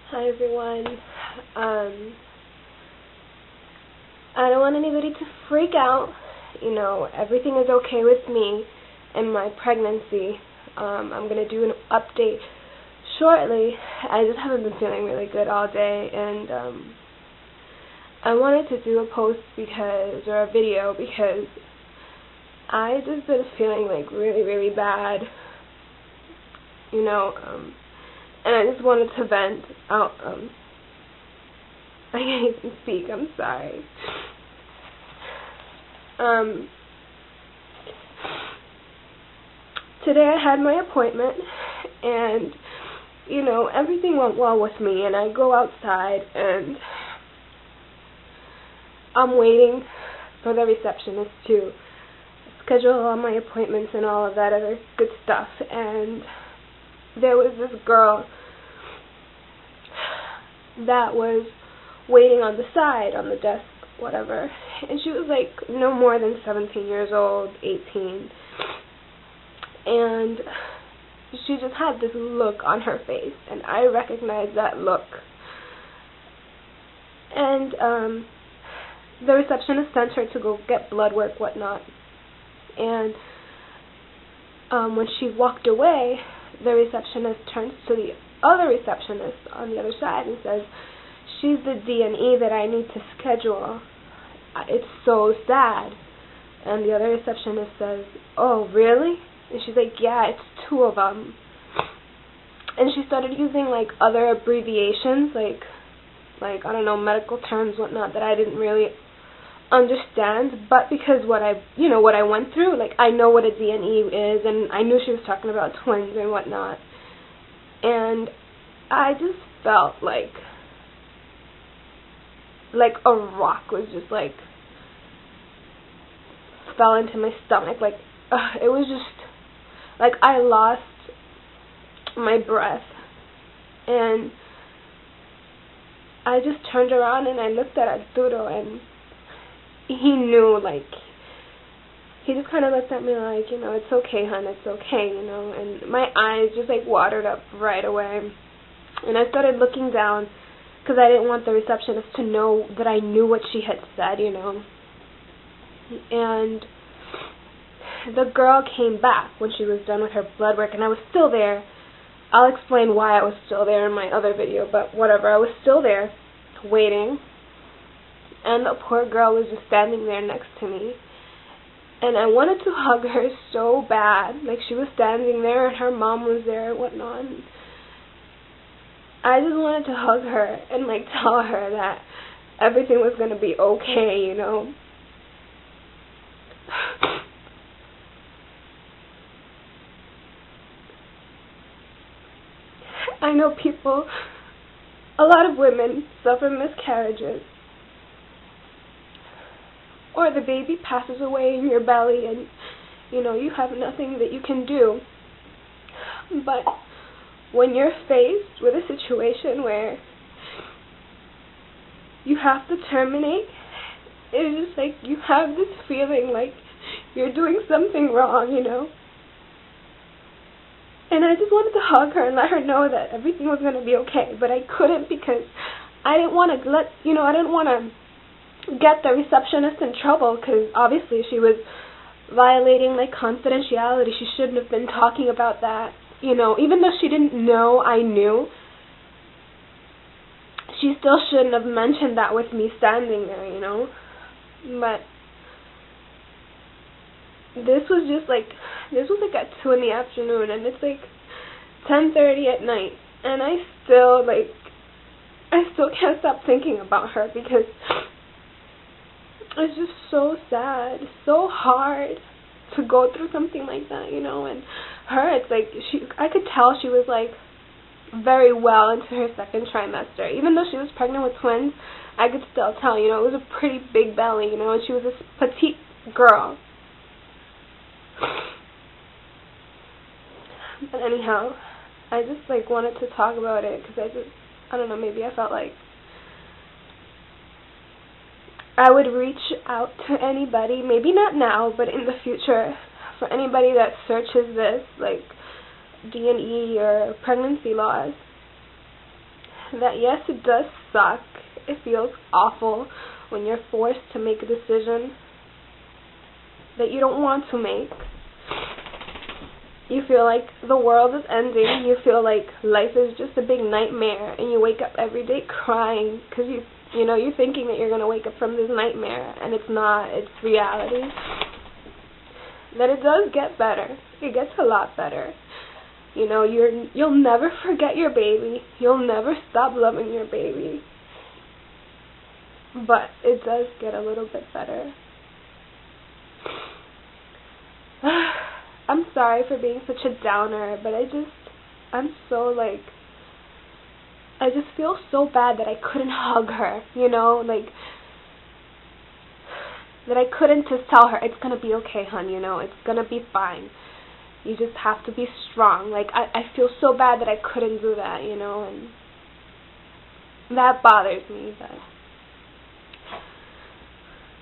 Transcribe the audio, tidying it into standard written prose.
Hi everyone. I don't want anybody to freak out. Everything is okay with me and my pregnancy. I'm going to do an update shortly. I just haven't been feeling really good all day, and I wanted to do a post or a video because I just been feeling like really, really bad. And I just wanted to vent out. I can't even speak, I'm sorry. Today I had my appointment, and, everything went well with me, and I go outside, and I'm waiting for the receptionist to schedule all my appointments and all of that other good stuff, and there was this girl that was waiting on the side, on the desk, whatever, and she was like no more than 17 years old, 18, and she just had this look on her face, and I recognized that look. And the receptionist sent her to go get blood work, whatnot, and when she walked away, the receptionist turns to the other receptionist on the other side and says, "She's the D&E that I need to schedule. It's so sad." And the other receptionist says, "Oh, really?" And she's like, "Yeah, it's 2 of them." And she started using like other abbreviations, like I don't know, medical terms, whatnot, that I didn't really understand, but because what I went through, like I know what a D&E is, and I knew she was talking about twins and whatnot, and I just felt like a rock was just like fell into my stomach, it was just like I lost my breath, and I just turned around and I looked at Arturo, and he knew, he just kind of looked at me like, "It's okay, hon, it's okay," and my eyes just, watered up right away, and I started looking down, because I didn't want the receptionist to know that I knew what she had said, and the girl came back when she was done with her blood work, and I was still there. I'll explain why I was still there in my other video, but whatever, I was still there, waiting. And the poor girl was just standing there next to me. And I wanted to hug her so bad. She was standing there and her mom was there and whatnot. And I just wanted to hug her and tell her that everything was going to be okay, I know a lot of women suffer miscarriages, or the baby passes away in your belly and, you have nothing that you can do. But when you're faced with a situation where you have to terminate, it's just you have this feeling like you're doing something wrong, And I just wanted to hug her and let her know that everything was going to be okay, but I couldn't because I didn't want to I didn't want to get the receptionist in trouble, because obviously she was violating confidentiality. She shouldn't have been talking about that, even though she didn't know I knew. She still shouldn't have mentioned that with me standing there, But this was just at 2 in the afternoon, and it's 10:30 at night, and I still can't stop thinking about her, because it's just so sad, so hard to go through something like that, and her, it's I could tell she was very well into her 2nd trimester. Even though she was pregnant with twins, I could still tell, it was a pretty big belly, and she was this petite girl. But anyhow, I just wanted to talk about it, because I don't know, maybe I felt I would reach out to anybody, maybe not now, but in the future, for anybody that searches this, D&E or pregnancy laws, that yes, it does suck. It feels awful when you're forced to make a decision that you don't want to make. You feel like the world is ending. You feel like life is just a big nightmare, and you wake up every day crying because you're thinking that you're going to wake up from this nightmare, and it's not. It's reality. Then it does get better. It gets a lot better. You'll never forget your baby. You'll never stop loving your baby. But it does get a little bit better. I'm sorry for being such a downer, but I just feel so bad that I couldn't hug her, that I couldn't just tell her, it's gonna be okay, hon, it's gonna be fine. You just have to be strong. I feel so bad that I couldn't do that, and that bothers me, but